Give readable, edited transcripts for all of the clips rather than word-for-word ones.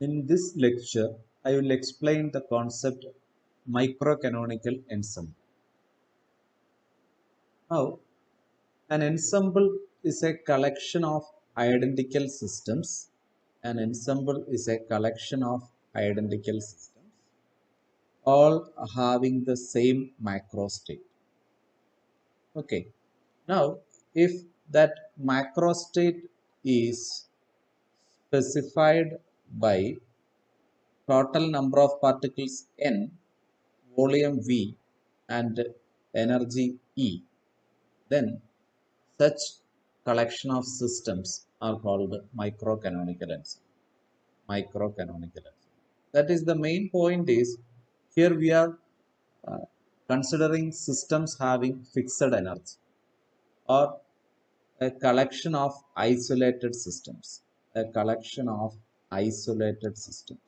In this lecture, I will explain the concept microcanonical ensemble. Now, an ensemble is a collection of identical systems. An ensemble is a collection of identical systems, all having the same macro state. Okay. Now, if that macro state is specified by total number of particles n, volume v, and energy E, then such collection of systems are called microcanonical ensemble. Microcanonical ensemble. That is the main point is here we are uh, considering systems having fixed energy or a collection of isolated systems. A collection of isolated systems.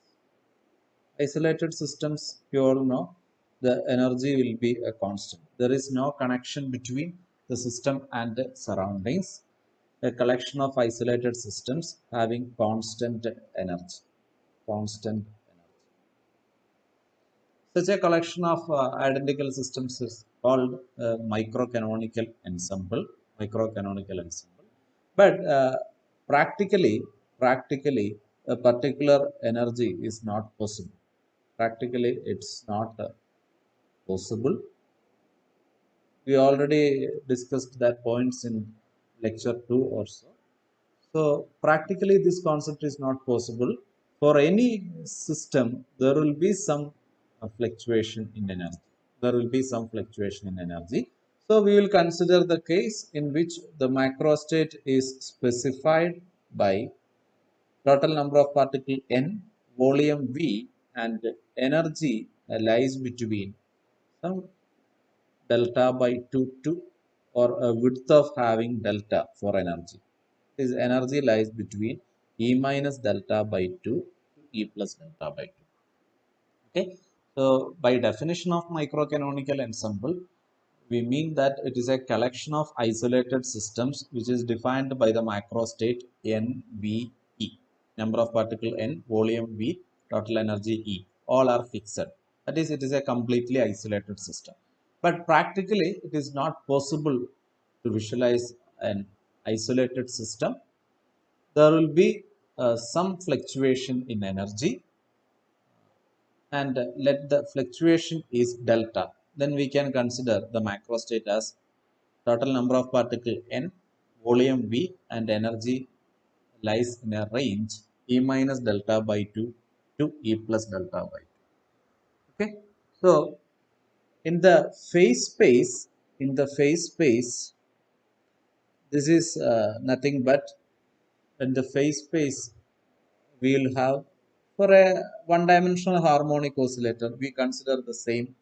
Isolated systems, you all know, the energy will be a constant. There is no connection between the system and the surroundings. A collection of isolated systems having constant energy. Constant energy. Such a collection of identical systems is called microcanonical ensemble. Microcanonical ensemble. But practically, a particular energy is not possible. Practically, it's not possible. We already discussed that points in lecture 2 or so. So practically this concept is not possible. For any system, there will be some fluctuation in energy. There will be some fluctuation in energy. So we will consider the case in which the macro state is specified by total number of particle n, volume v, and energy lies between some delta by 2 to or a width of having delta for energy. This energy lies between E minus delta by 2 to E plus delta by 2. Okay. So by definition of microcanonical ensemble, we mean that it is a collection of isolated systems which is defined by the macro state NVE. Number of particle N, volume V, total energy E. All are fixed. That is, it is a completely isolated system. But practically, it is not possible to visualize an isolated system. There will be some fluctuation in energy, and let the fluctuation is delta. Then we can consider the macro state as total number of particle n, volume v, and energy lies in a range E minus delta by 2 to E plus delta by 2. Okay. So in the phase space, this is nothing but in the phase space we will have for a one-dimensional harmonic oscillator. We consider the same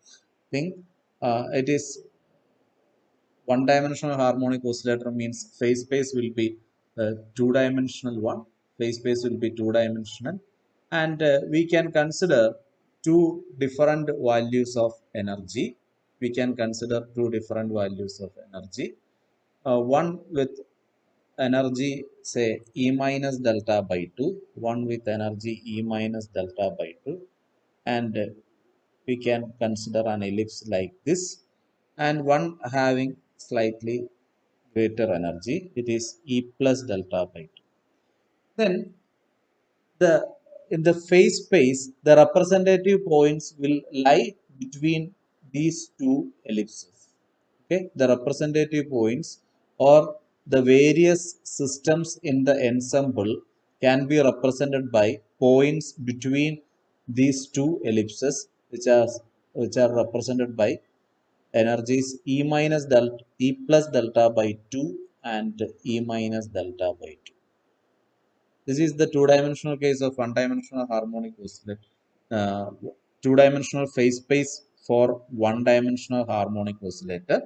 thing. It is one-dimensional harmonic oscillator means phase space will be two-dimensional one. Phase space will be two-dimensional, and we can consider two different values of energy. We can consider two different values of energy. One with energy say E minus delta by 2, one with energy E minus delta by 2, and we can consider an ellipse like this, and one having slightly greater energy, it is E plus delta by 2. Then the in the phase space the representative points will lie between these two ellipses. Okay, the representative points or the various systems in the ensemble can be represented by points between these two ellipses, which are represented by energies E minus delta E plus delta by 2 and E minus delta by 2. This is the two-dimensional case of one-dimensional harmonic oscillator. Uh, Two-dimensional phase space for one-dimensional harmonic oscillator,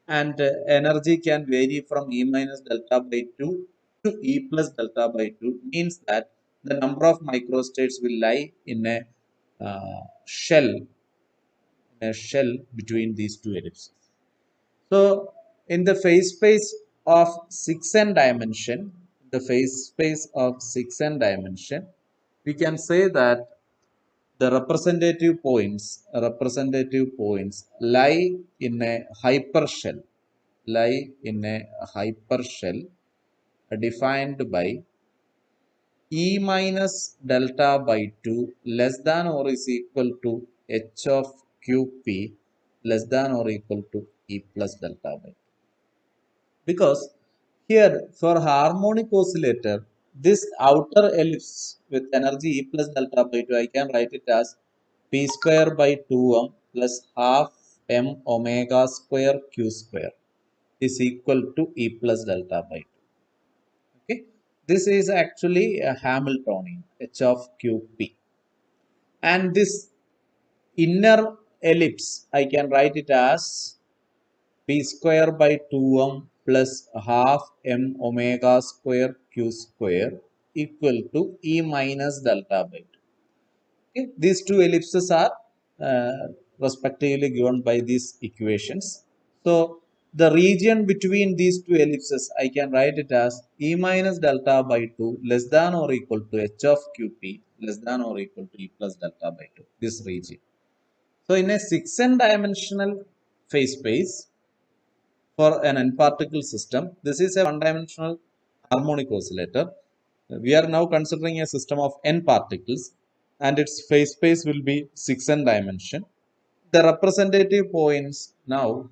and energy can vary from E minus delta by 2 to E plus delta by 2. Means that the number of microstates will lie in uh, shell, a shell between these two ellipses. So in the phase space of 6n dimension, the phase space of 6n dimension, we can say that the representative points lie in a hypershell, lie in a hypershell defined by E minus delta by 2 less than or is equal to h of qp less than or equal to E plus delta by 2. Because here for harmonic oscillator, this outer ellipse with energy E plus delta by 2, I can write it as P square by 2m plus half m omega square q square is equal to E plus delta by 2. Okay, this is actually a Hamiltonian h of qp, and this inner ellipse I can write it as p square by 2m plus half m omega square q square equal to E minus delta by 2. Okay, these two ellipses are respectively given by these equations. So the region between these two ellipses, I can write it as E minus delta by 2 less than or equal to h of qp less than or equal to E plus delta by 2. This region. So in a 6n-dimensional phase space for an n-particle system, this is a one-dimensional harmonic oscillator. We are now considering a system of n particles, and its phase space will be 6n dimension. The representative points now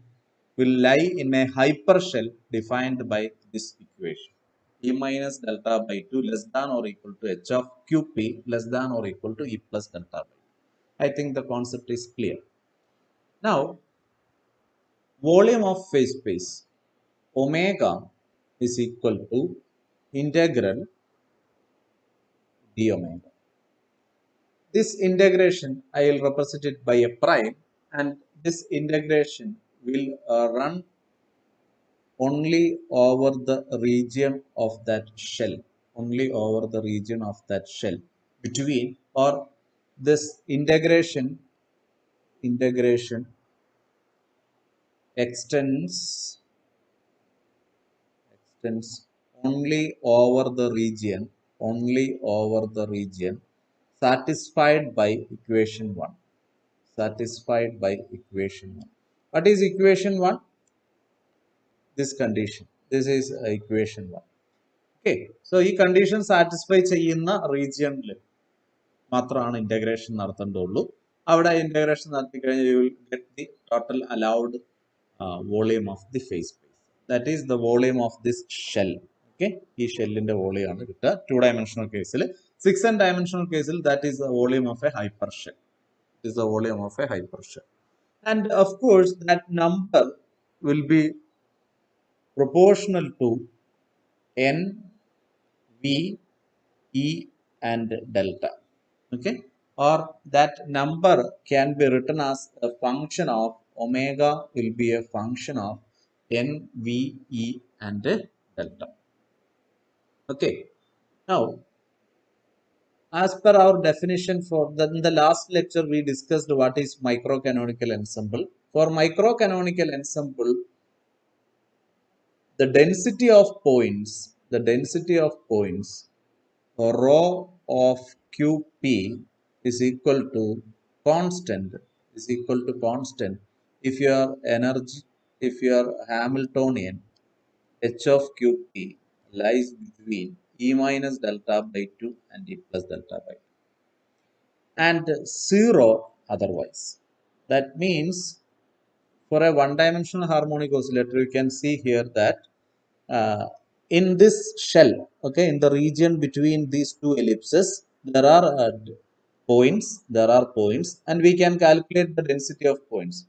will lie in a hypershell defined by this equation. E minus delta by 2 less than or equal to h of qp less than or equal to E plus delta by 2. I think the concept is clear. Now, volume of phase space omega is equal to integral d omega. This integration I will represent it by a prime, and this integration will run only over the region of that shell, only over the region of that shell between, or this integration extends only over the region satisfied by equation 1, satisfied by equation 1. What is equation 1? This condition. This is equation 1. Okay, so ഈ condition satisfy ചെയ്യുന്ന region മാത്രമാണ് integration നടത്തേണ്ടതുള്ളൂ. അവിടെ integration നടത്തി കഴിഞ്ഞാൽ you will get the total allowed volume of the phase space. That is the volume of this shell. Okay, ഈ ഷെല്ലിന്റെ volume ആണ് കിട്ടുക. 2-dimensional കേസിൽ, 6n-dimensional കേസിൽ that is the volume of a hypershell. It is the volume of a hypershell. And of course, that number will be proportional to n, v, e, and delta. Okay, or that number can be written as a function of omega will be a function of n, v, e, and delta. Okay, now as per our definition in the last lecture we discussed what is microcanonical ensemble. For microcanonical ensemble, the density of points rho of qp is equal to constant if your energy, if your Hamiltonian h of qp lies between E minus delta by 2 and E plus delta by 2 and 0 otherwise. That means for a one-dimensional harmonic oscillator, you can see here that uh, in this shell, okay, in the region between these two ellipses, there are points, and we can calculate the density of points.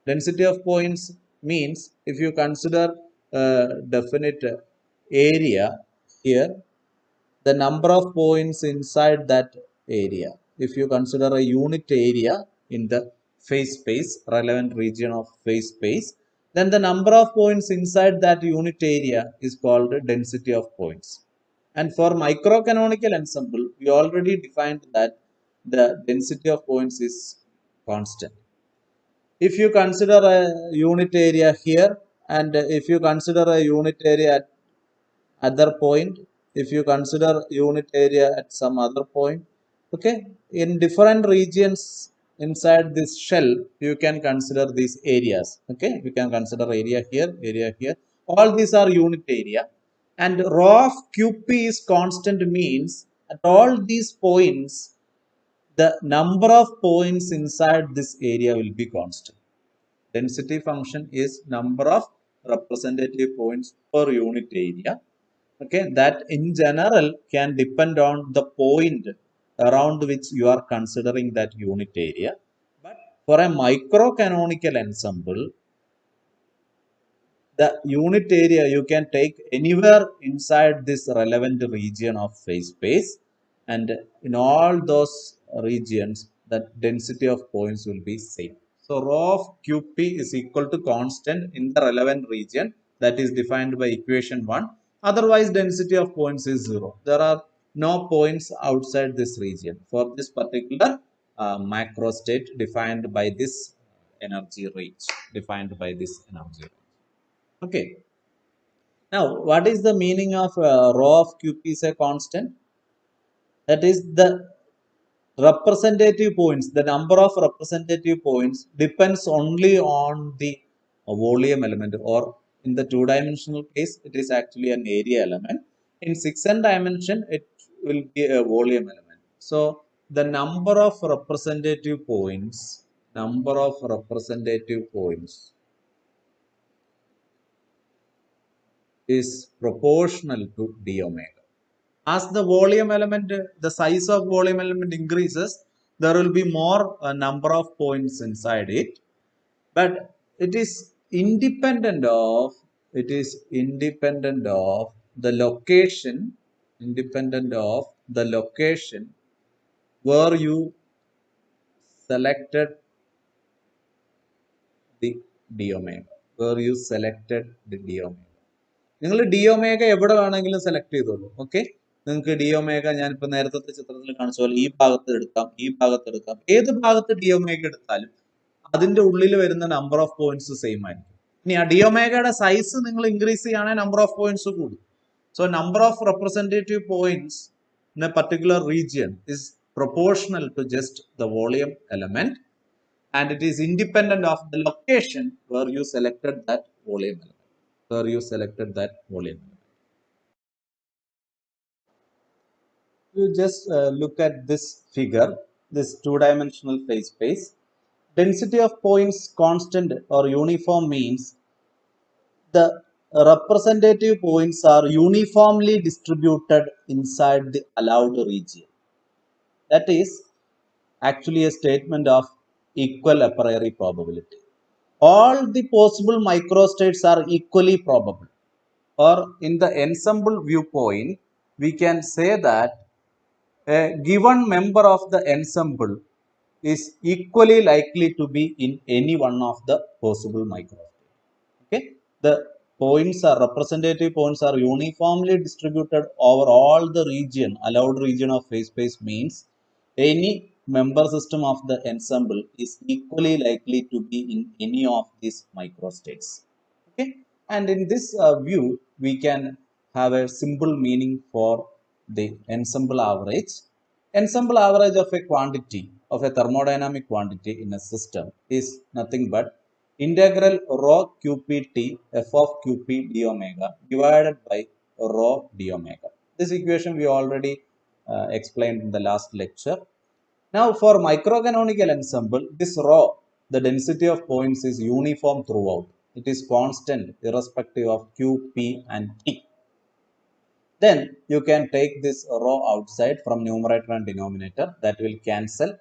Density of points means if you consider definite area here, the number of points inside that area, if you consider a unit area in the phase space, relevant region of phase space, then the number of points inside that unit area is called density of points. And for microcanonical ensemble, we already defined that the density of points is constant. If you consider a unit area here, and if you consider a unit area at other point, if you consider unit area at some other point, Okay, in different regions inside this shell you can consider these areas. Okay, you can consider area here, all these are unit area, and rho of qp is constant means at all these points the number of points inside this area will be constant. Density function is number of representative points per unit area. Okay, that in general can depend on the point around which you are considering that unit area. But for a microcanonical ensemble, the unit area you can take anywhere inside this relevant region of phase space, and in all those regions the density of points will be same. So rho of qp is equal to constant in the relevant region that is defined by equation 1. Otherwise density of points is 0. There are no points outside this region for this particular macro state defined by this energy range, defined by this energy range. Okay. Now, what is the meaning of rho of QP is a constant? That is the representative points, the number of representative points depends only on the volume element, or in the two-dimensional case, it is actually an area element. In 6n dimension, it will be a volume element. So, the number of representative points is proportional to d omega. As the volume element, the size of volume element increases, there will be more number of points inside it, but it is independent of the location, independent of the location where you selected the d omega, where you selected the d omega. നിങ്ങൾ D omega എവിടെ വേണമെങ്കിലും select ചെയ്തോളൂ. Okay, നിങ്ങൾക്ക് D omega ഞാനിപ്പോൾ നേരത്തെ ചിത്രത്തിൽ കാണിച്ച പോലെ ഈ ഭാഗത്ത് എടുക്കാം, ഈ ഭാഗത്ത് എടുക്കാം, ഏത് ഭാഗത്ത് ഡി ഒമേഗ എടുത്താലും അതിന്റെ ഉള്ളിൽ വരുന്ന നമ്പർ ഓഫ് പോയിന്റ്സ് സെയിം ആയിരിക്കും. ഇനി ആ ഡി ഒമേഗയുടെ സൈസ് നിങ്ങൾ ഇൻക്രീസ് ചെയ്യുകയാണെങ്കിൽ നമ്പർ ഓഫ് പോയിന്റ്സ് കൂടും. So number of representative points in a particular region is proportional to just the volume element, and it is independent of the location where you selected that volume element. You just look at this figure, this two-dimensional phase space. Density of points constant or uniform means the representative points are uniformly distributed inside the allowed region. That is actually a statement of equal a priori probability. All the possible microstates are equally probable. Or in the ensemble viewpoint, we can say that a given member of the ensemble is equally likely to be in any one of the possible microstates. Okay, the points are representative points are uniformly distributed over all the region, allowed region of phase space means any member system of the ensemble is equally likely to be in any of these microstates. Okay, and in this view we can have a simple meaning for the ensemble average. Ensemble average of a quantity, of a thermodynamic quantity in a system is nothing but integral rho qpt f of qp d omega divided by rho d omega. This equation we already explained in the last lecture. Now for microcanonical ensemble, this rho, the density of points is uniform throughout. It is constant irrespective of q, p and t. Then you can take this rho outside from numerator and denominator. That will cancel.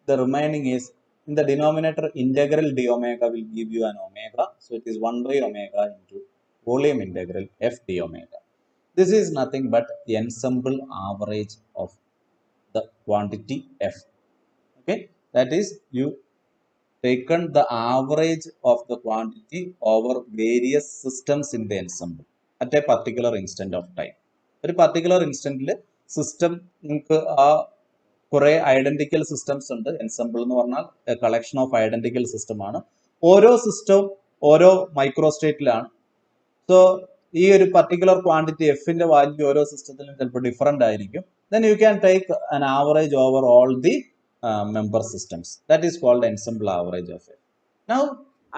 The remaining is in the denominator, integral d omega will give you an omega. So it is 1 by omega into volume integral f d omega. This is nothing but the ensemble average of the quantity f. Okay, that is you taken the average of the quantity over various systems in the ensemble at a particular instant of time. ഒരു particular ഇൻസ്റ്റന്റിൽ system നിങ്ങൾക്ക് ആ കുറെ identical systems ഉണ്ട്. Ensemble എന്ന് പറഞ്ഞാൽ collection of identical system ആണ്. ഓരോ സിസ്റ്റവും ഓരോ മൈക്രോസ്റ്റേറ്റിലാണ്. So this particular quantity f in the value oru system different ആയിരിക്കും. Then you can take an average over all the member systems. That is called ensemble average of f. Now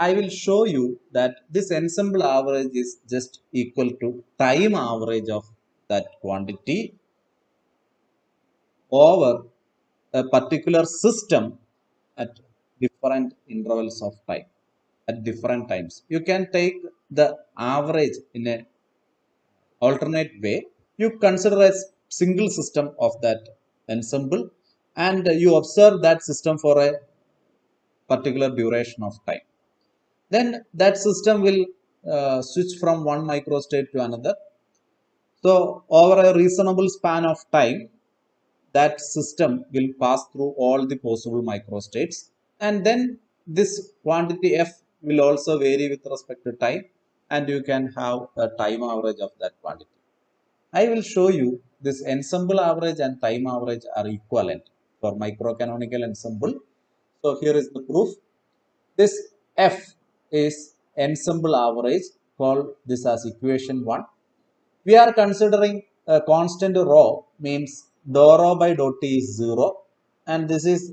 I will show you that this ensemble average is just equal to time average of that quantity over a particular system at different intervals of time, at different times. You can take the average in a alternate way. You consider a single system of that ensemble and you observe that system for a particular duration of time. Then that system will switch from one microstate to another. So over a reasonable span of time, that system will pass through all the possible microstates, and then this quantity f will also vary with respect to time, and you can have a time average of that quantity. I will show you this ensemble average and time average are equivalent for microcanonical ensemble. So here is the proof. This f is ensemble average, call this as equation 1. We are considering a constant rho, means dou rho by dou t is 0, and this is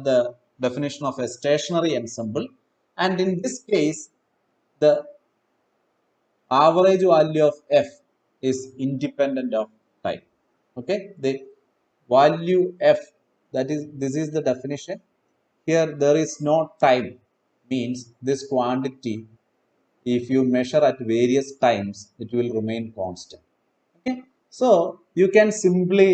the definition of a stationary ensemble, and in this case the average value of f is independent of time. Okay, the value f, that is, this is the definition. Here there is no time, means this quantity, if you measure at various times, it will remain constant. Okay, so you can simply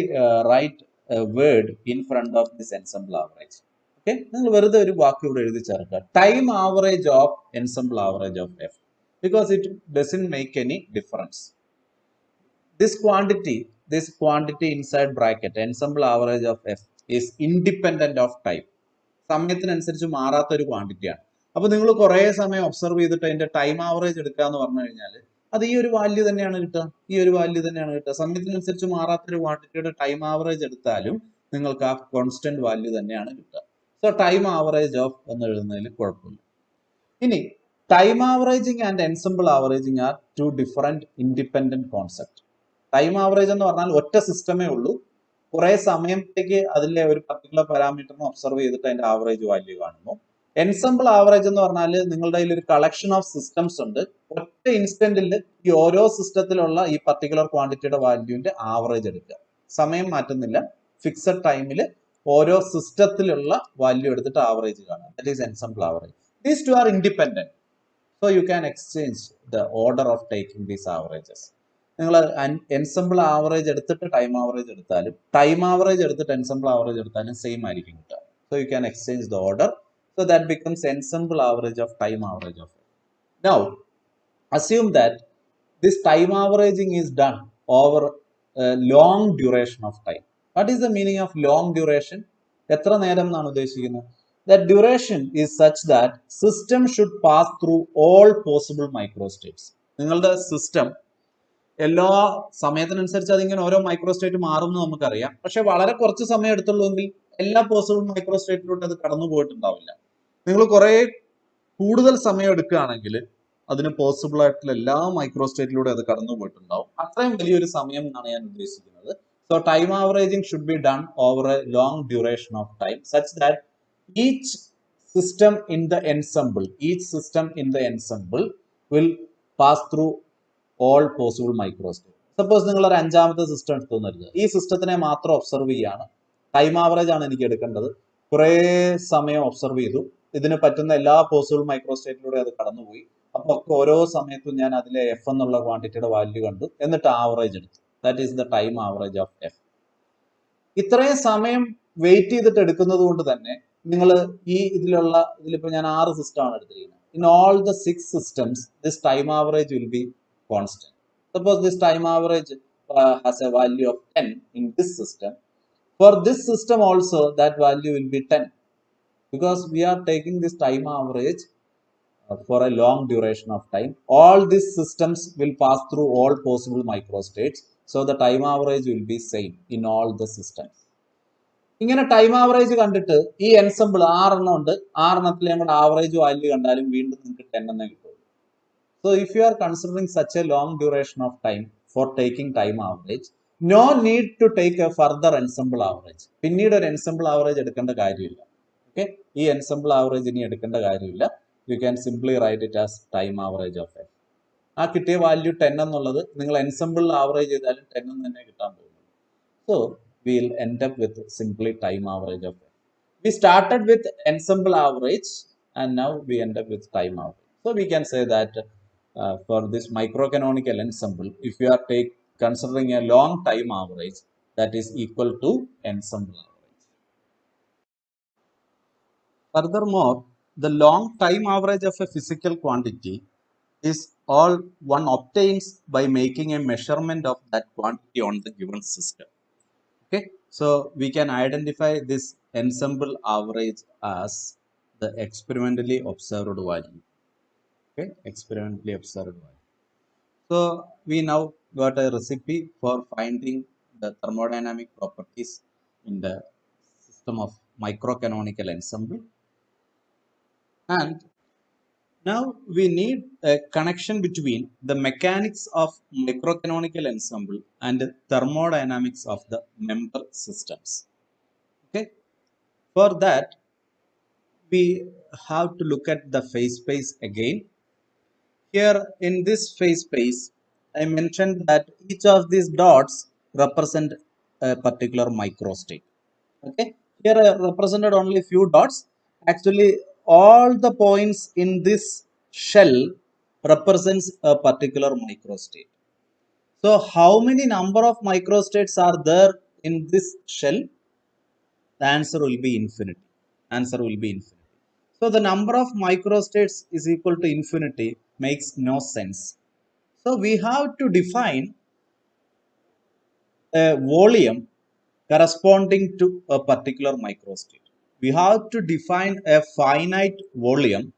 write a word in front of this ensemble average. Okay, നിങ്ങൾ വെറുതെ ഒരു വാക്ക് ഇവിടെ എഴുതി ചേർക്കുക, time average of ensemble average of f, because it doesn't make any difference. This quantity inside bracket, ensemble average of f, is independent of time. സമയത്തിനനുസരിച്ച് മാറാത്ത ഒരു ക്വാണ്ടിറ്റിയാണ്. അപ്പോൾ നിങ്ങൾ കുറേ സമയം ഒബ്സർവ് ചെയ്തിട്ട് അതിന്റെ ടൈം ആവറേജ് എടുക്കുക എന്ന് പറഞ്ഞു കഴിഞ്ഞാൽ അത് ഈ ഒരു വാല്യൂ തന്നെയാണ് കിട്ടുക, ഈ ഒരു വാല്യൂ തന്നെയാണ് കിട്ടുക. സമയത്തിനനുസരിച്ച് മാറാത്തൊരു ക്വാണ്ടിറ്റിയുടെ ടൈം ആവറേജ് എടുത്താലും നിങ്ങൾക്ക് ആ കോൺസ്റ്റന്റ് വാല്യൂ തന്നെയാണ് കിട്ടുക. സോ ടൈം ആവറേജ് ഓഫ് എന്ന് എഴുതുന്നതിൽ കുഴപ്പമില്ല. ഇനി time averaging and ensemble averaging are two different independent concept. Time average എന്ന് പറഞ്ഞാൽ ഒറ്റ സിസ്റ്റമേ ഉള്ളൂ, കുറെ സമയത്തേക്ക് അതിലെ ഒരു പർട്ടിക്കുലർ പാരാമീറ്ററിനെ ഒബ്സർവ് ചെയ്തിട്ട് അതിന്റെ ആവറേജ് വാല്യൂ കാണുന്നു. എൻസെമ്പിൾ ആവറേജ് എന്ന് പറഞ്ഞാൽ നിങ്ങളുടെ കയ്യിൽ ഒരു കളക്ഷൻ ഓഫ് സിസ്റ്റംസ് ഉണ്ട്, ഒറ്റ ഇൻസ്റ്റന്റിൽ ഈ ഓരോ സിസ്റ്റത്തിലുള്ള ഈ പർട്ടിക്കുലർ ക്വാണ്ടിറ്റിയുടെ വാല്യൂവിന്റെ ആവറേജ് എടുക്കുക, സമയം മാറ്റുന്നില്ല, ഫിക്സഡ് ടൈമിൽ ഓരോ സിസ്റ്റത്തിലുള്ള വാല്യൂ എടുത്തിട്ട് ആവറേജ് കാണുക. That is ensemble average. These two R independent, so you can exchange the order of taking these averages. നിങ്ങൾ എൻസെമ്പിൾ ആവറേജ് എടുത്തിട്ട് ടൈം ആവറേജ് എടുത്താലും ടൈം ആവറേജ് എടുത്തിട്ട് എൻസെമ്പിൾ ആവറേജ് എടുത്താലും സെയിം ആയിരിക്കും കിട്ടുക. So you can exchange the order, so that becomes ensemble average of time average of. Now assume that this time averaging is done over a long duration of time. What is the meaning of long duration? എത്ര നേരം എന്നാണ് ഉദ്ദേശിക്കുന്നത്? That duration is such that system should pass through all possible microstates. നിങ്ങളുടെ system എല്ലാ സമയത്തിനനുസരിച്ച് അതിങ്ങനെ ഓരോ മൈക്രോസ്റ്റേറ്റ് മാറും എന്ന് നമുക്കറിയാം, പക്ഷെ വളരെ കുറച്ച് സമയം എടുത്തുള്ളൂവെങ്കിൽ എല്ലാ പോസിബിൾ മൈക്രോസ്റ്റേറ്റിലൂടെ അത് കടന്നു പോയിട്ടുണ്ടാവില്ല. നിങ്ങൾ കുറെ കൂടുതൽ സമയം എടുക്കുകയാണെങ്കിൽ അതിന് പോസിബിൾ ആയിട്ടുള്ള എല്ലാ മൈക്രോസ്റ്റേറ്റിലൂടെ അത് കടന്നു പോയിട്ടുണ്ടാവും. അത്രയും വലിയൊരു സമയം എന്നാണ് ഞാൻ ഉദ്ദേശിക്കുന്നത്. So time averaging should be done over A long duration of time such that each system in the ensemble will pass through all possible microstate. Suppose നിങ്ങൾ ഒരു അഞ്ചാമത്തെ സിസ്റ്റം എടുത്തു തരുന്നത്, ഈ സിസ്റ്റത്തിനെ മാത്രം ഒബ്സർവ് ചെയ്യാണ്, ടൈം ആവറേജ് ആണ് എനിക്ക് എടുക്കേണ്ടത്, കുറേ സമയം ഒബ്സർവ് ചെയ്തു, ഇതിന് പറ്റുന്ന എല്ലാ പോസിബിൾ മൈക്രോസ്റ്റേറ്റിലൂടെ അത് കടന്നുപോയി, അപ്പോൾ ഓരോ സമയത്തും ഞാൻ അതിലെ എഫ് എന്നുള്ള ക്വാണ്ടിറ്റിയുടെ വാല്യൂ കണ്ടു, എന്നിട്ട് ആവറേജ് എടുത്തു. That is the time average of F. ഇത്രയും സമയം വെയിറ്റ് ചെയ്തിട്ട് എടുക്കുന്നത് കൊണ്ട് തന്നെ നിങ്ങൾ ഇതിലിപ്പോ ഞാൻ 6 സിസ്റ്റം ആണ് എടുത്തിരിക്കുന്നത്. In all the 6 systems this time average will be constant. Suppose this time average has a value of 10 in this system. For this system also that value will be 10, because we are taking this time average for a long duration of time. All these systems will pass through all possible microstates, so the time average will be same in all the systems. ഇങ്ങനെ time average കണ്ടിട്ട് ഈ ensemble 6 എണ്ണം ഉണ്ട്, 6 എണ്ണത്തിൽ ഞങ്ങളുടെ average value കണ്ടാലും വീണ്ടും നിങ്ങൾക്ക് 10 എന്നേ കിട്ടുള്ളൂ. So if you are considering such a long duration of time for taking time average, no need to take a further ensemble average. പിന്നീട് ഒരു ensemble average എടുക്കേണ്ട കാര്യമില്ല. Okay, ഈ ensemble average ഇനി എടുക്കേണ്ട കാര്യമില്ല. You can simply write it as time average of f. ആ കിട്ടിയ വാല്യൂ 10 എന്നുള്ളത് നിങ്ങൾ ensemble average ചെയ്താലും 10 എന്ന് തന്നെ കിട്ടാൻ പോകുന്നു. So we'll end up with simply time average of f. We started with ensemble average and now we end up with time average. So we can say that for this microcanonical ensemble, if you are considering a long time average, that is equal to ensemble average. Furthermore, the long time average of a physical quantity is all one obtains by making a measurement of that quantity on the given system. Okay, so we can identify this ensemble average as the experimentally observed value. Okay, experimentally observed value. So we now got a recipe for finding the thermodynamic properties in the system of microcanonical ensemble, and now we need a connection between the mechanics of microcanonical ensemble and the thermodynamics of the member systems. Okay, for that we have to look at the phase space again. Here in this phase space, I mentioned that each of these dots represent a particular microstate. Okay, here I represented only few dots. Actually, all the points in this shell represents a particular microstate. So, how many number of microstates are there in this shell? The answer will be infinity. Answer will be infinity. So the number of microstates is equal to infinity makes no sense. So we have to define a volume corresponding to a particular microstate. We have to define a finite volume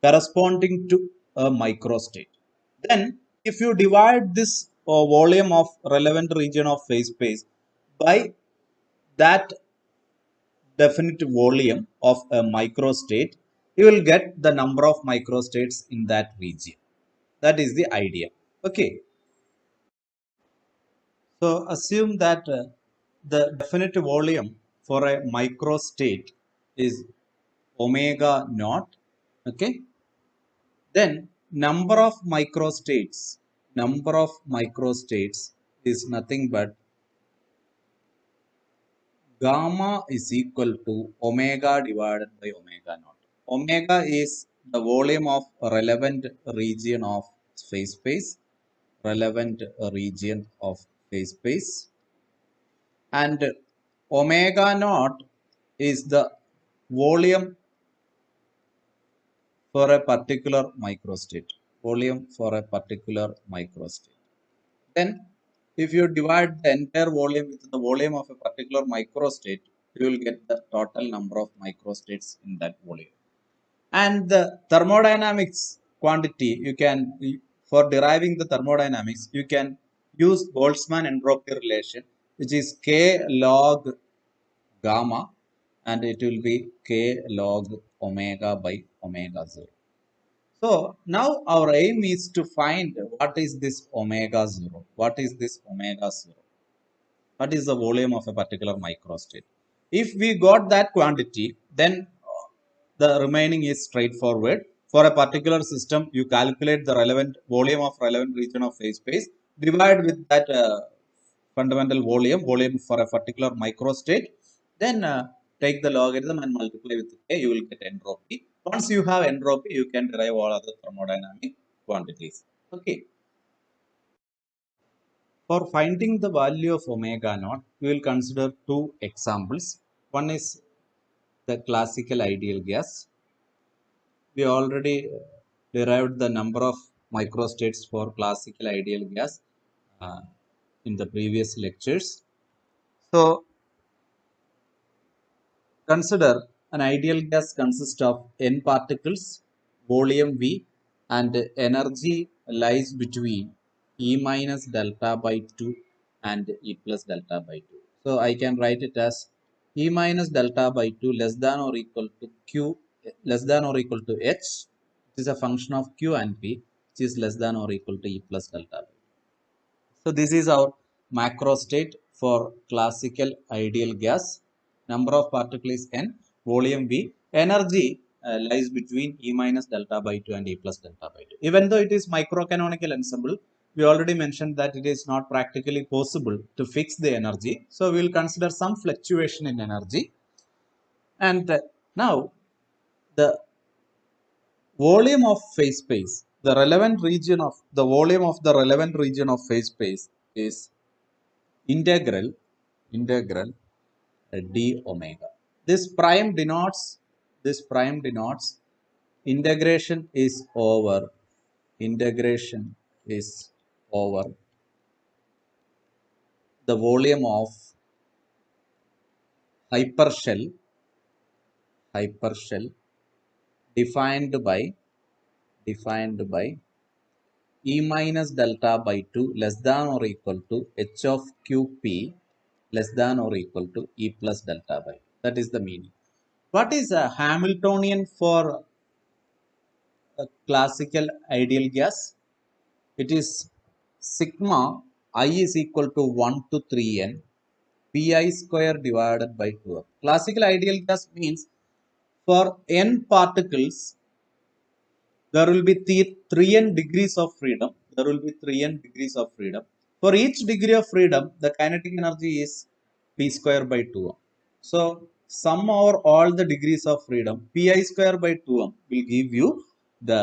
corresponding to a microstate. Then if you divide this volume of relevant region of phase space by that definite volume of a microstate, you will get the number of microstates in that region. That is the idea. Okay. So assume that the definite volume for a microstate is omega naught. Okay. Then number of microstates is nothing but gamma is equal to omega divided by omega naught. Omega is the volume of relevant region of phase space, relevant region of phase space, and omega naught is the volume for a particular microstate. Volume for a particular microstate. Then, if you divide the entire volume with the volume of a particular microstate, you will get the total number of microstates in that volume. And the thermodynamics quantity, you can, for deriving the thermodynamics, you can use Boltzmann entropy relation, which is K log gamma, and it will be K log omega by omega 0. So now our aim is to find what is this omega 0. What is this omega 0? What is the volume of a particular microstate? If we got that quantity, then the remaining is straightforward. For a particular system, you calculate the relevant volume of relevant region of phase space, divide with that fundamental volume for a particular microstate, then take the logarithm and multiply with k, you will get entropy. Once you have entropy, you can derive all other thermodynamic quantities. Okay. For finding the value of omega naught, we will consider two examples. One is the classical ideal gas. We already derived the number of microstates for classical ideal gas uh, in the previous lectures. So consider an ideal gas consists of n particles, volume V, and energy lies between E minus delta by 2 and E plus delta by 2. So I can write it as E minus delta by 2 less than or equal to Q, less than or equal to H, which is a function of Q and P. which is less than or equal to E plus delta by. So this is our macro state for classical ideal gas. Number of particles is n, volume V, energy lies between E minus delta by 2 and E plus delta by 2. Even though it is microcanonical ensemble, we already mentioned that it is not practically possible to fix the energy. So we will consider some fluctuation in energy. And now the volume of phase space, the relevant region of the volume of the relevant region of phase space is integral d omega. This prime denotes integration is over integration is over the volume of hypershell defined by E minus delta by 2 less than or equal to h of qp less than or equal to E plus delta by. That is the meaning. What is a Hamiltonian for a classical ideal gas? It is sigma I is equal to 1 to 3n pi square divided by 2. Classical ideal gas means for n particles there will be 3n degrees of freedom. There will be 3n degrees of freedom. For each degree of freedom, the kinetic energy is p square by 2m. So sum over all the degrees of freedom, pi square by 2m will give you the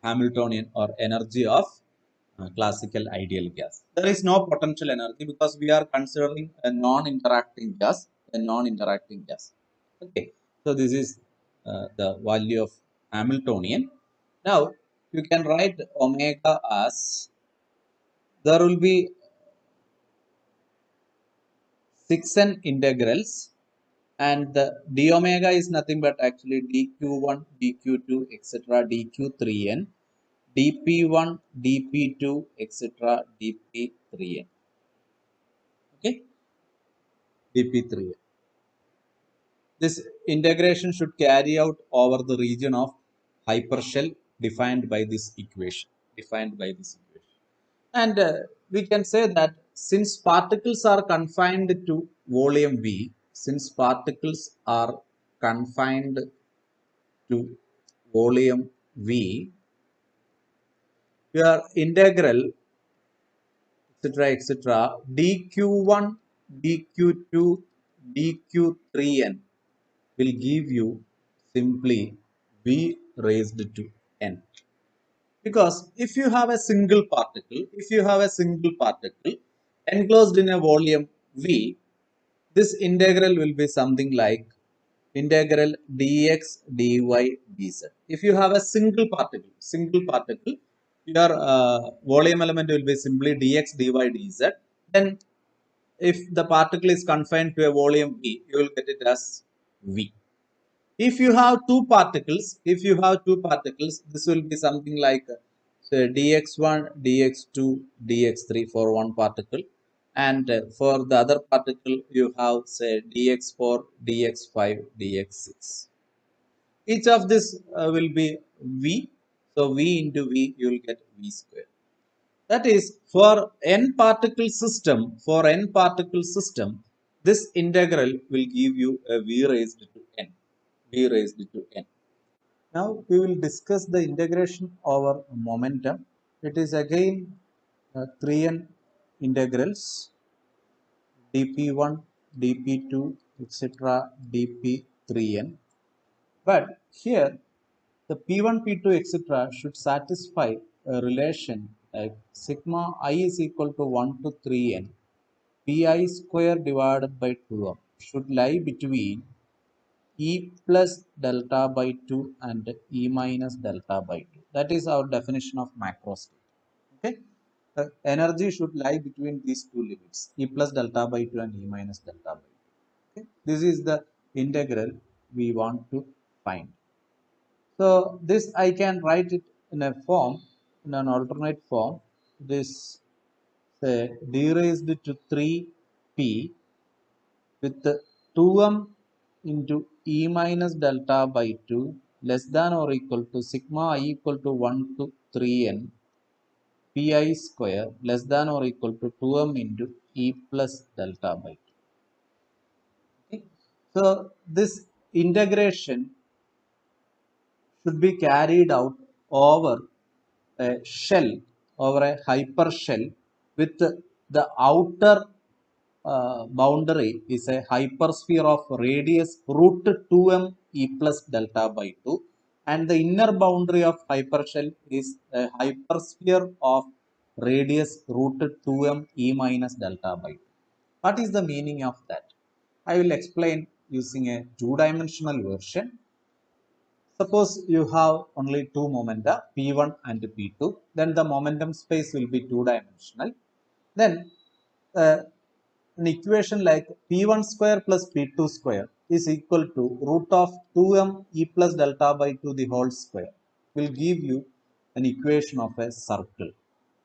Hamiltonian or energy of classical ideal gas. There is no potential energy because we are considering a non-interacting gas. Okay, so this is the value of Hamiltonian. Now you can write omega as there will be 6n integrals, and the d omega is nothing but actually dq1 dq2 etc dq3n dp1 dp2 etc dp3n. Okay, dp3n. This integration should carry out over the region of hypershell defined by this equation. And we can say that since particles are confined to volume V, since particles are confined to volume V, your integral etc dq1 dq2 dq3n will give you simply V raised to n. Because if you have a single particle enclosed in a volume V, this integral will be something like integral dx dy dz. If you have a single particle, your volume element will be simply dx dy dz. Then if the particle is confined to a volume V, you will get it as V. If you have two particles, this will be something like say dx1 dx2 dx3 for one particle, and for the other particle you have say dx4 dx5 dx6. Each of this will be V. So V into V, you will get V square. That is for n particle system, this integral will give you a V raised to n. V raised to n. Now we will discuss the integration over momentum. It is again 3n integrals dp1, dp2, etc. dp3n. But here the p1, p2, etc. should satisfy a relation like sigma I is equal to 1 to 3n pi square divided by 2m should lie between E plus delta by 2 and E minus delta by 2. That is our definition of macro state. Okay, the energy should lie between these two limits, E plus delta by 2 and E minus delta by 2. Okay, this is the integral we want to find. So this I can write it in a form, in an alternate form. This say d raised to 3p with 2m into E minus delta by 2 less than or equal to sigma I equal to 1 to 3n pi square less than or equal to 2m into e plus delta by 2. Okay. So this integration should be carried out over a shell, over a hypershell, with the outer boundary is a hypersphere of radius root 2m e plus delta by 2, and the inner boundary of hypershell is a hypersphere of radius root 2m e minus delta by 2. What is the meaning of that? I will explain using a two-dimensional version. Suppose you have only two momenta, P1 and P2, then the momentum space will be two-dimensional. Then an equation like P1 square plus P2 square is equal to root of 2m e plus delta by 2 the whole square will give you an equation of a circle.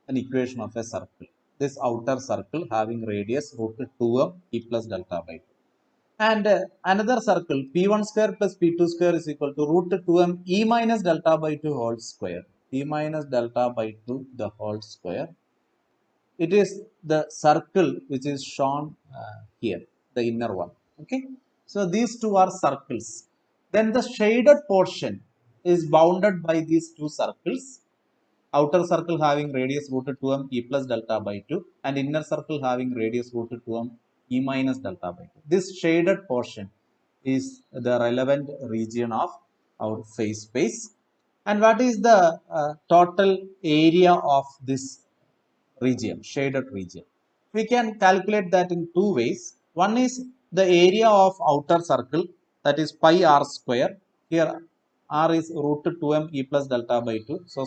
An equation of a circle. This outer circle having radius root 2m e plus delta by 2. And another circle P1 square plus P2 square is equal to root 2m e minus delta by 2 whole square. E minus delta by 2 the whole square. It is the circle which is shown here, the inner one. Okay. So these two are circles. Then the shaded portion is bounded by these two circles. Outer circle having radius root 2m e plus delta by 2 and inner circle having radius root 2m e minus delta by 2. This shaded portion is the relevant region of our phase space. And what is the total area of this region, shaded region? We can calculate that in two ways. One is the area of outer circle, that is pi r square. Here r is root 2m e plus delta by 2. So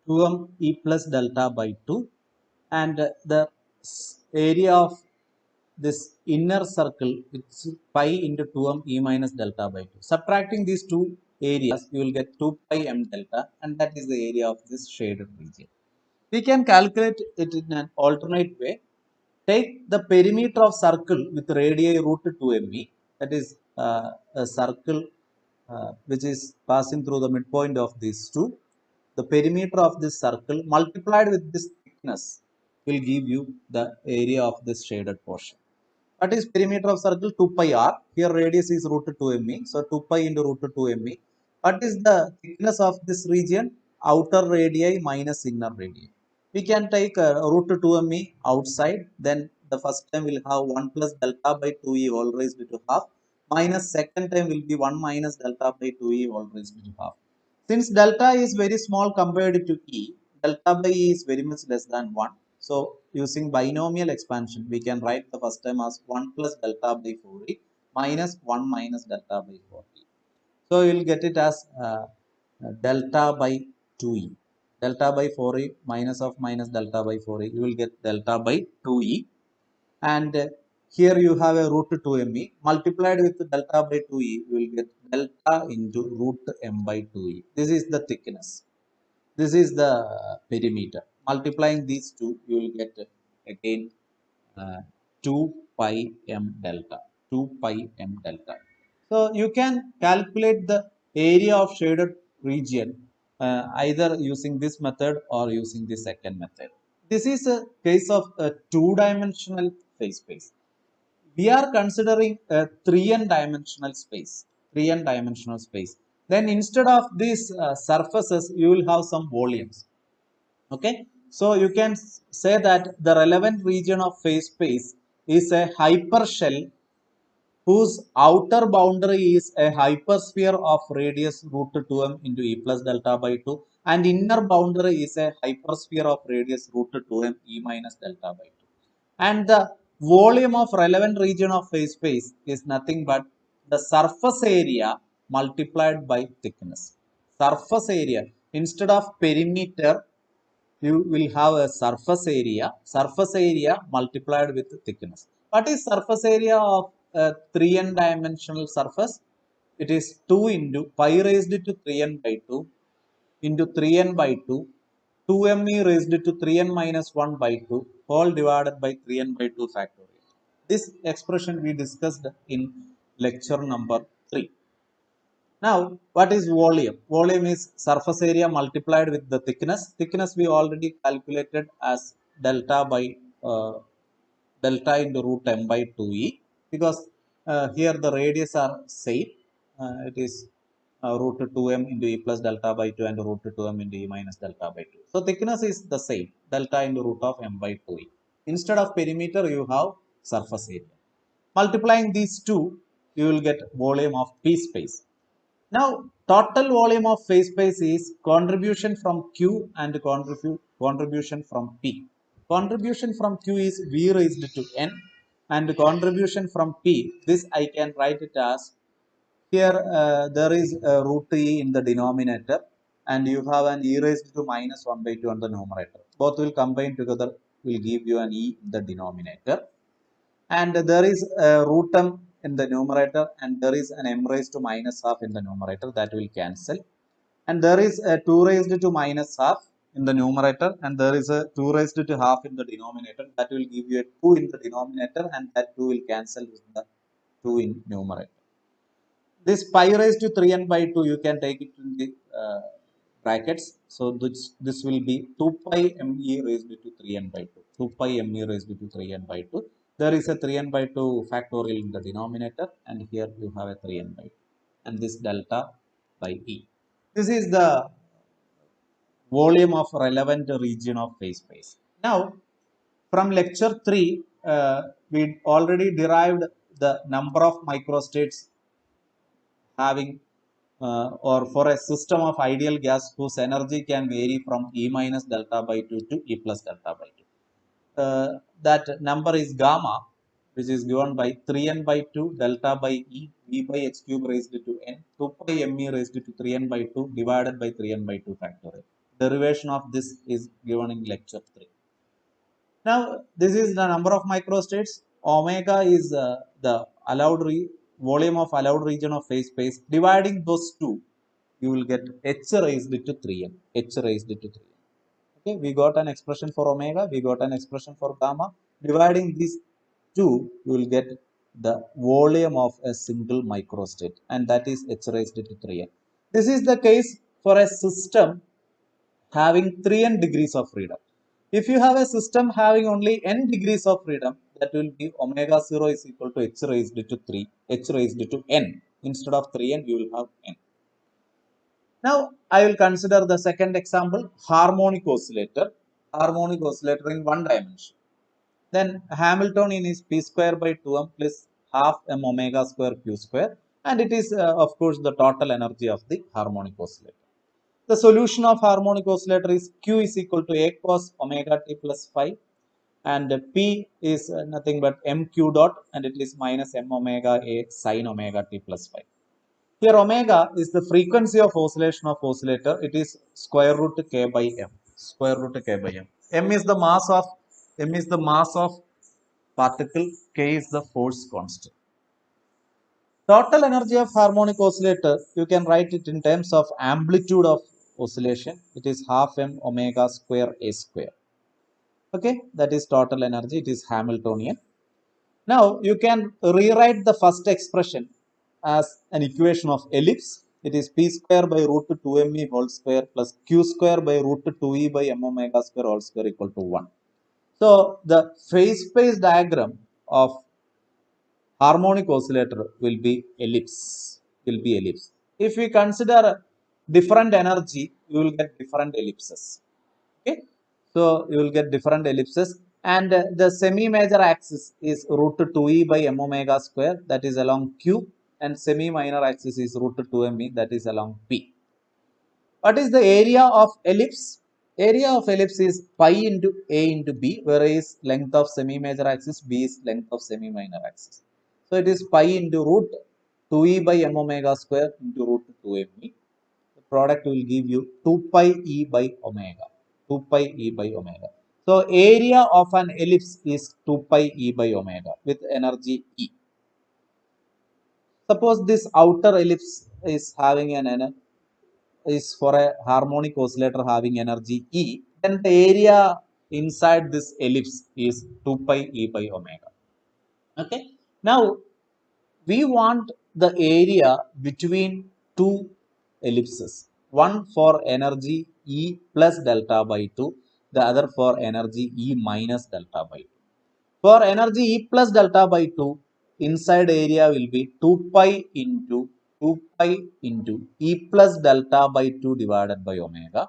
2m e plus delta by 2, and the area of this inner circle, it's pi into 2m e minus delta by 2. Subtracting these two areas, you will get 2 pi m delta, and that is the area of this shaded region. We can calculate it in an alternate way. Take the perimeter of circle with radii root 2me, that is a circle which is passing through the midpoint of these two. The perimeter of this circle multiplied with this thickness will give you the area of this shaded portion. What is perimeter of circle? 2 pi r. Here radius is root 2me. So 2 pi into root 2me. What is the thickness of this region? Outer radii minus inner radii. We can take root 2me outside. Then the first time will have 1 plus delta by 2e all raised to half. Minus second time will be 1 minus delta by 2e all raised to half. Since delta is very small compared to e, delta by e is very much less than 1. So using binomial expansion, we can write the first term as 1 plus delta by 4e minus 1 minus delta by 4e. So you will get it as delta by 2e. Delta by 4e minus of minus delta by 4e. You will get delta by 2e. And here you have a root 2me multiplied with delta by 2e. You will get delta into root m by 2e. This is the thickness. This is the perimeter. Multiplying these two, you will get again 2 pi m delta. 2 pi m delta. So you can calculate the area of shaded region either using this method or using the second method. This is a case of a two-dimensional phase space. We are considering a 3n dimensional space. 3n dimensional space. Then instead of these surfaces, you will have some volumes. Okay. So you can say that the relevant region of phase space is a hypershell whose outer boundary is a hypersphere of radius root 2m into e plus delta by 2, and inner boundary is a hypersphere of radius root 2m e minus delta by 2. And the volume of relevant region of phase space is nothing but the surface area multiplied by thickness. Surface area, instead of perimeter, you will have a surface area multiplied with thickness. What is surface area of a 3n dimensional surface? It is 2 into pi raised to 3n by 2 into 3n by 2, 2me raised to 3n minus 1 by 2 whole divided by 3n by 2 factorial. This expression we discussed in lecture number 3. Now, what is volume? Volume is surface area multiplied with the thickness. Thickness we already calculated as delta by delta into root m by 2e, because here the radius are same. It is root 2m into e plus delta by 2 and root 2m into e minus delta by 2. So thickness is the same, delta into root of m by 2e. Instead of perimeter, you have surface area. Multiplying these two, you will get volume of p space. Now, total volume of phase space is contribution from Q and contribution from P. Contribution from Q is V raised to N, and contribution from P, this I can write it as, here there is root E in the denominator, and you have an e raised to minus 1 by 2 on the numerator. Both will combine together, will give you an e in the denominator, and there is a root m in the numerator, and there is an m raised to minus half in the numerator, that will cancel, and there is a 2 raised to minus half in the numerator, and there is a 2 raised to half in the denominator, that will give you a 2 in the denominator, and that 2 will cancel with the 2 in numerator. This pi raised to 3n by 2, you can take it in the brackets. So this will be 2 pi me raised to 3n by 2. 2 pi me raised to 3n by 2. There is a 3n by 2 factorial in the denominator, and here you have a 3n by 2. And this delta by E. This is the volume of relevant region of phase space. Now, from lecture 3, we already derived the number of microstates having or for a system of ideal gas whose energy can vary from E minus delta by 2 to E plus delta by 2. That number is gamma, which is given by 3n by 2 delta by E V by x cube raised to n 2 pi me raised to 3n by 2 divided by 3n by 2 factorial. Derivation of this is given in lecture 3. Now, this is the number of microstates. Omega is the allowed volume of allowed region of phase space. Dividing those two, you will get h raised to 3n. H raised to 3n. Okay, we got an expression for omega. We got an expression for gamma. Dividing these two, you will get the volume of a single microstate, and that is h raised to 3n. This is the case for a system having 3n degrees of freedom. If you have a system having only n degrees of freedom, that will be omega 0 is equal to h raised to 3, h raised to n. Instead of 3n, you will have n. Now, I will consider the second example, harmonic oscillator. Harmonic oscillator in one dimension. Then Hamiltonian is p square by 2m plus half m omega square q square, and it is of course the total energy of the harmonic oscillator. The solution of harmonic oscillator is Q is equal to A cos omega t plus phi, and P is nothing but mq dot, and it is minus m omega A sin omega t plus phi. Here omega is the frequency of oscillation of oscillator. It is square root k by m. Square root k by m. M is the mass of particle. K is the force constant. Total energy of harmonic oscillator, you can write it in terms of amplitude of oscillation. It is half m omega square a square. Okay, that is total energy. It is Hamiltonian. Now, you can rewrite the first expression as an equation of ellipse. It is p square by root 2me whole square plus q square by root 2e by m omega square whole square equal to 1. So, the phase space diagram of harmonic oscillator will be ellipse. If we consider different energy, you will get different ellipses. Okay, so you will get different ellipses, and the semi major axis is root 2e by m omega square, that is along q, and semi minor axis is root 2me, that is along p. What is the area of ellipse? Area of ellipse is pi into a into b, whereas length of semi major axis b is length of semi minor axis. So it is pi into root 2e by m omega square into root 2me. The product will give you 2 pi e by omega. 2 pi e by omega. So area of an ellipse is 2 pi e by omega with energy E. Suppose this outer ellipse is having an energy, is for a harmonic oscillator having energy E, then the area inside this ellipse is 2 pi e by omega. Okay. Now, we want the area between two ellipses, one for energy E plus delta by 2, the other for energy E minus delta by 2. For energy E plus delta by 2, inside area will be 2 pi into E plus delta by 2 divided by omega.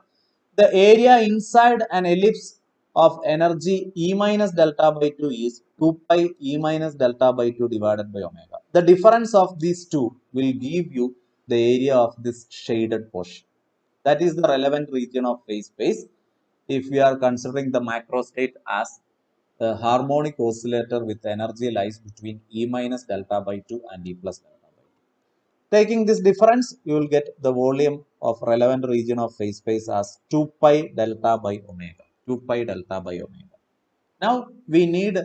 The area inside an ellipse of energy E minus delta by 2 is 2 pi E minus delta by 2 divided by omega. The difference of these two will give you the area of this shaded portion. That is the relevant region of phase space if we are considering the microstate as a harmonic oscillator with energy lies between E minus delta by 2 and E plus delta by 2. Taking this difference, you will get the volume of relevant region of phase space as 2 pi delta by omega. 2 pi delta by omega. Now we need,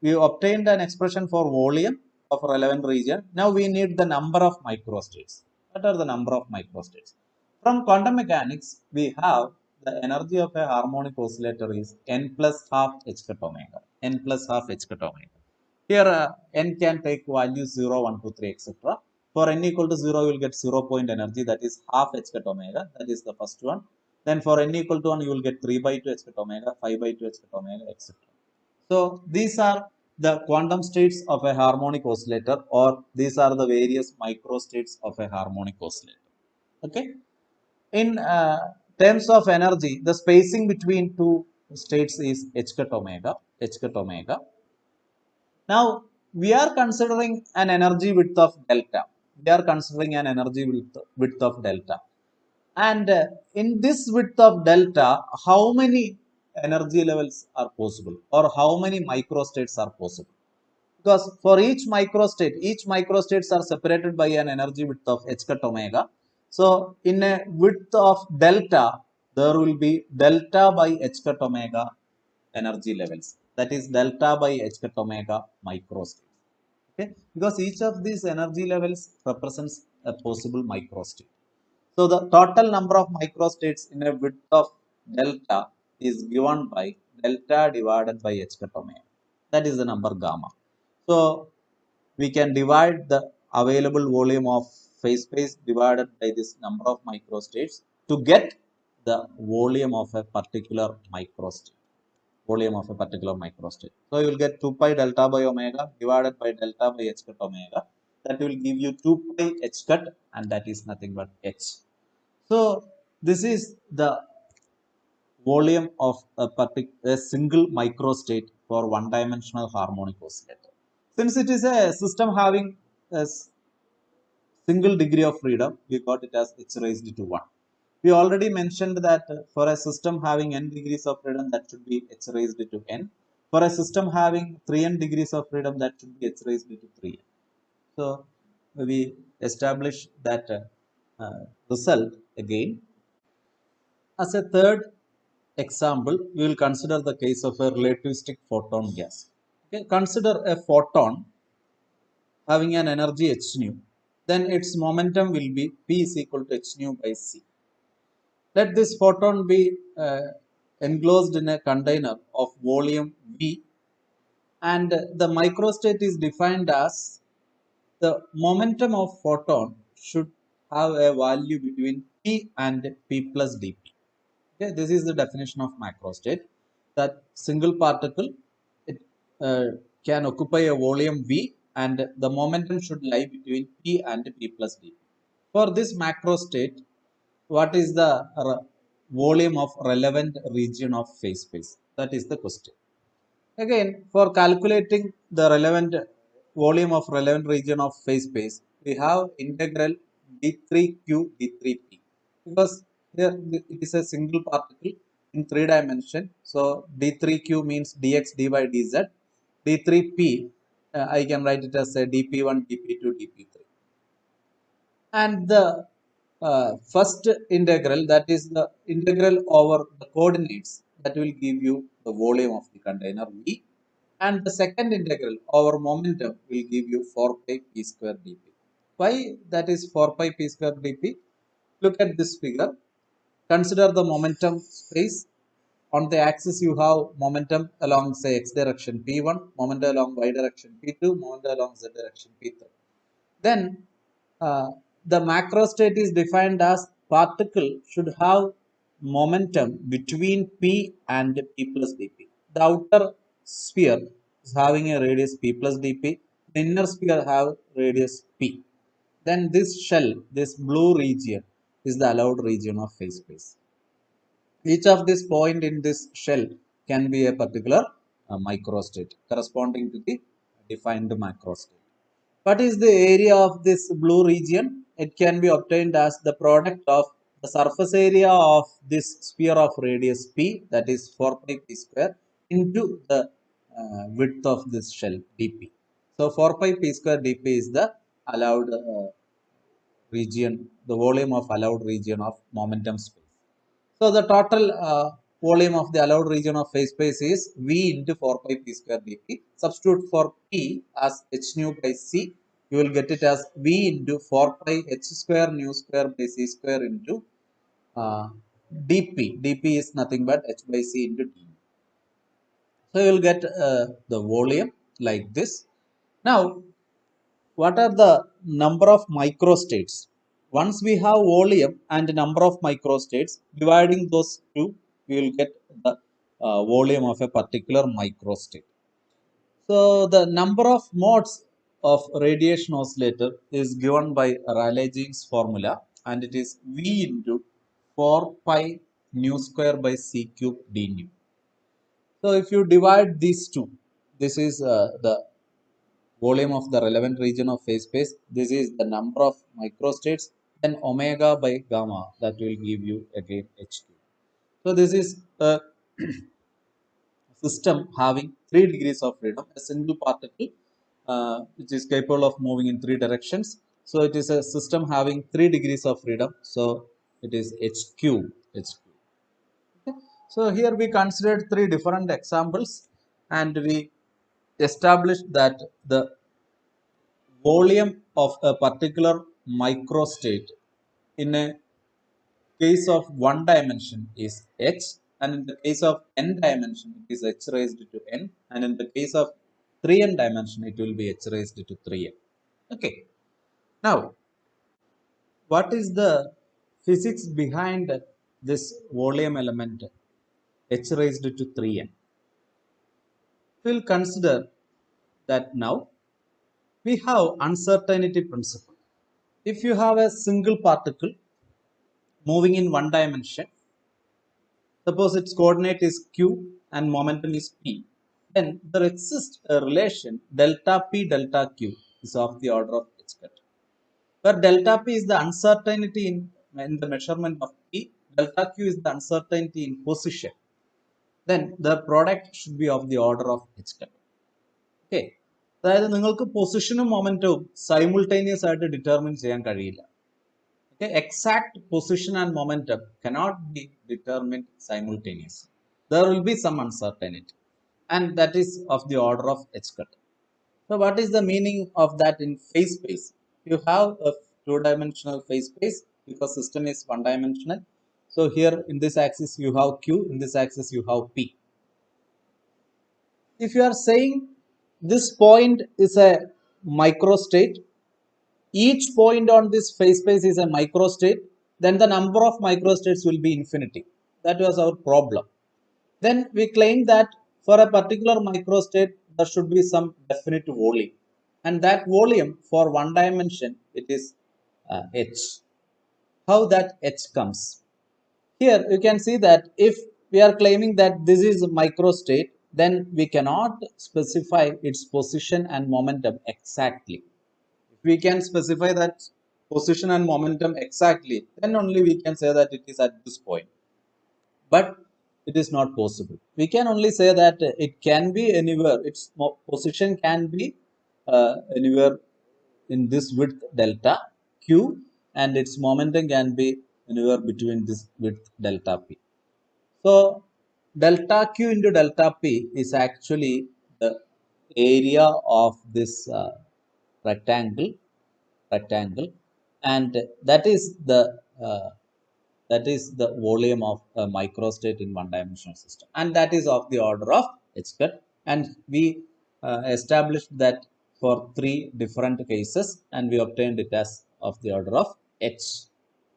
we obtained an expression for volume of relevant region. Now we need the number of microstates. What are the number of microstates? From quantum mechanics, we have the energy of a harmonic oscillator is n plus half h cut omega. N plus half h cut omega. Here n can take values 0, 1, 2, 3, etc. For n equal to 0, you will get 0 point energy, that is half h cut omega. That is the first one. Then for n equal to 1, you will get 3 by 2 h cut omega, 5 by 2 h cut omega, etc. So these are the quantum states of a harmonic oscillator, or these are the various microstates of a harmonic oscillator. Okay. In terms of energy, the spacing between two states is h cut omega. H cut omega. Now we are considering an energy width of delta. We are considering an energy width of delta. And in this width of delta, how many energy levels are possible, or how many microstates are possible? Because for each microstates are separated by an energy width of h cut omega. So in a width of delta, there will be delta by h cut omega energy levels. That is delta by h cut omega microstates. Okay, because each of these energy levels represents a possible microstate. So the total number of microstates in a width of delta is given by delta divided by h cut omega. That is the number gamma. So we can divide the available volume of phase space divided by this number of microstates to get the volume of a particular microstate. Volume of a particular microstate. So you will get 2 pi delta by omega divided by delta by h cut omega. That will give you 2 pi h cut, and that is nothing but h. So this is the volume of a single microstate for one-dimensional harmonic oscillator. Since it is a system having a single degree of freedom, we got it as h raised to 1. We already mentioned that for a system having n degrees of freedom, that should be h raised to n. For a system having 3n degrees of freedom, that should be h raised to 3n. So we establish that result again. As a third example, we will consider the case of a relativistic photon gas. Okay, consider a photon having an energy h nu, then its momentum will be p is equal to h nu by c. Let this photon be enclosed in a container of volume v, and the microstate is defined as the momentum of photon should have a value between p and p plus dp. Okay, this is the definition of macrostate. That single particle, it can occupy a volume v, and the momentum should lie between p and p plus dp. For this macrostate, what is the volume of relevant region of phase space? That is the question. Again, for calculating the relevant volume of relevant region of phase space, we have integral d3q d3p, because here it is a single particle in 3 dimension. So d3q means dx dy dz. D3p, I can write it as a dp1 dp2 dp3. And the first integral, that is the integral over the coordinates, that will give you the volume of the container v, and the second integral over momentum will give you 4 pi p square dp. Why that is 4 pi p square dp? Look at this figure. Consider the momentum space. On the axis you have momentum along, say, x direction p1, momentum along y direction p2, momentum along z direction p3. Then the macrostate is defined as particle should have momentum between p and p plus dp. The outer sphere is having a radius p plus dp. The inner sphere have radius p. Then this shell, this blue region, is the allowed region of phase space. Each of this point in this shell can be a particular microstate corresponding to the defined macrostate. What is the area of this blue region? It can be obtained as the product of the surface area of this sphere of radius p, that is 4 pi p square, into the width of this shell dp. So 4 pi p square dp is the allowed region, the volume of allowed region of momentum space. So the total volume of the allowed region of phase space is V into 4 pi p square dp. Substitute for p as h nu by c. You will get it as V into 4 pi h square nu square by c square into uh, dp. dp is nothing but h by c into d. So you will get the volume like this. Now, what are the number of microstates? Once we have volume and number of microstates, dividing those two, we will get the volume of a particular microstate. So the number of modes of radiation oscillator is given by Rayleigh-Jeans formula, and it is V into 4 pi nu square by c cube d nu. So if you divide these two, this is the volume of the relevant region of phase space. This is the number of microstates. Then omega by gamma, that will give you again HQ. So this is a system having 3 degrees of freedom, a single particle which is capable of moving in 3 directions. So it is a system having 3 degrees of freedom. So it is HQ. HQ. Okay. So here we considered 3 different examples, and we established that the volume of a particular microstate in a case of one dimension is h, and in the case of n dimension it is h raised to n, and in the case of 3n dimension it will be h raised to 3n. Okay. Now, what is the physics behind this volume element h raised to 3n? We will consider that now we have uncertainty principle. If you have a single particle moving in one dimension, suppose its coordinate is q and momentum is p, then there exists a relation delta p delta q is of the order of h cut, where delta p is the uncertainty in the measurement of p, delta q is the uncertainty in position, then the product should be of the order of h cut. Okay. അതായത് നിങ്ങൾക്ക് പൊസിഷനും മൊമെന്റവും simultaneous ആയിട്ട് determine ചെയ്യാൻ കഴിയില്ല. Okay, exact position and momentum cannot be determined simultaneously. There will be some uncertainty, and that is of the order of h cut. So what is the meaning of that in phase space? You have a two-dimensional phase space because system is one-dimensional. So here in this axis you have q, in this axis you have p. If you are saying this point is a microstate, each point on this phase space is a microstate, then the number of microstates will be infinity. That was our problem. Then we claim that for a particular microstate there should be some definite volume, and that volume for one dimension it is h. How that h comes? Here you can see that if we are claiming that this is a microstate, then we cannot specify its position and momentum exactly. If we can specify that position and momentum exactly, then only we can say that it is at this point. But it is not possible. We can only say that it can be anywhere. Its position can be anywhere in this width delta q, and its momentum can be anywhere between this width delta p. So delta q into delta p is actually the area of this rectangle, and that is the uh, volume of a microstate in one dimensional system, and that is of the order of h cut. And we established that for 3 different cases, and we obtained it as of the order of h,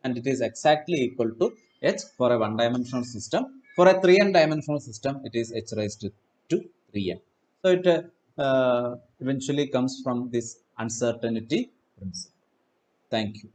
and it is exactly equal to h for a one-dimensional system. For a 3n-dimensional system, it is h raised to 3n. So it eventually comes from this uncertainty principle. Thank you.